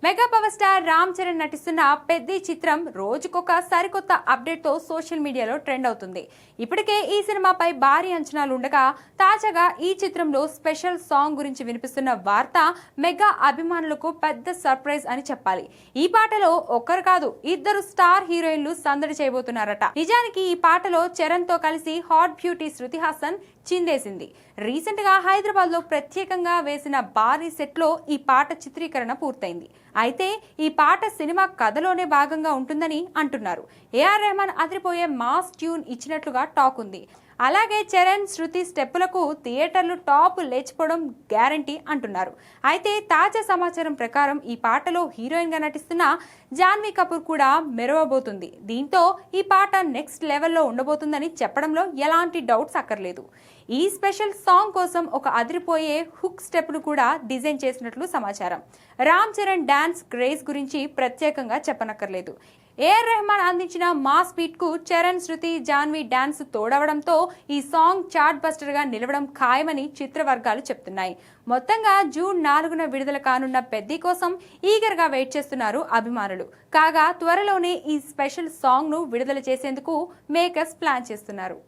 Mega power star Ram Charan నటిస్తున్న పెద్ది చిత్రం రోజుకొక సరికొత్త అప్డేట్ తో సోషల్ మీడియాలో ట్రెండ్ అవుతుంది. ఇప్పటికే ఈ సినిమాపై భారీ అంచనాలు ఉండగా తాజాగా ఈ చిత్రంలో స్పెషల్ సాంగ్ గురించి వినిపిస్తున్న వార్త మెగా అభిమానులకు పెద్ద సర్ప్రైజ్ అని చెప్పాలి. ఈ పాటలో ఒక్కరు కాదు, ఇద్దరు స్టార్ హీరోయిన్లు సందడి చేయబోతున్నారట. నిజానికి ఈ పాటలో చరణ్ తో కలిసి hot beauty Shruti Haasan చిందేసింది. Recent గా హైదరాబాద్ లో ప్రత్యేకంగా వేసిన భారీ సెట్ లో ఈ పాట చిత్రీకరణ పూర్తయింది. అయితే ఈ పాట సినిమా కథలోనే భాగంగా ఉంటుందని అంటున్నారు. ఏఆర్ రెహమాన్ అదిరిపోయే మాస్ ట్యూన్ ఇచ్చినట్లుగా టాక్ ఉంది. అలాగే చరణ్ శృతి స్టెప్పులకు థియేటర్లు టాప్ లేచిపోవడం గ్యారంటీ అంటున్నారు. అయితే తాజా సమాచారం ప్రకారం ఈ పాటలో హీరోయిన్ గా నటిస్తున్న జాన్వీ కపూర్ కూడా మెరవబోతుంది. దీంతో ఈ పాట నెక్స్ట్ లెవెల్లో ఉండబోతుందని చెప్పడంలో ఎలాంటి డౌట్స్ అక్కర్లేదు. ఈ స్పెషల్ సాంగ్ కోసం ఒక అదిరిపోయే హుక్ స్టెప్ ను కూడా డిజైన్ చేసినట్లు సమాచారం. రామ్ చరణ్ డాన్స్ క్రేజ్ గురించి ప్రత్యేకంగా చెప్పనక్కర్లేదు. ఏఆర్ రెహమాన్ అందించిన మాస్ బీట్ కు చరణ్, శృతి, జాన్వీ డాన్స్ తోడవడంతో ఈ సాంగ్ చార్ట్ బస్టర్ గా నిలవడం ఖాయమని చిత్ర వర్గాలు చెప్తున్నాయి. మొత్తంగా జూన్ 4న విడుదల కానున్న పెద్ది కోసం ఈగర్ గా వెయిట్ చేస్తున్నారు అభిమానులు. కాగా త్వరలోనే ఈ స్పెషల్ సాంగ్ ను విడుదల చేసేందుకు మేకర్స్ ప్లాన్ చేస్తున్నారు.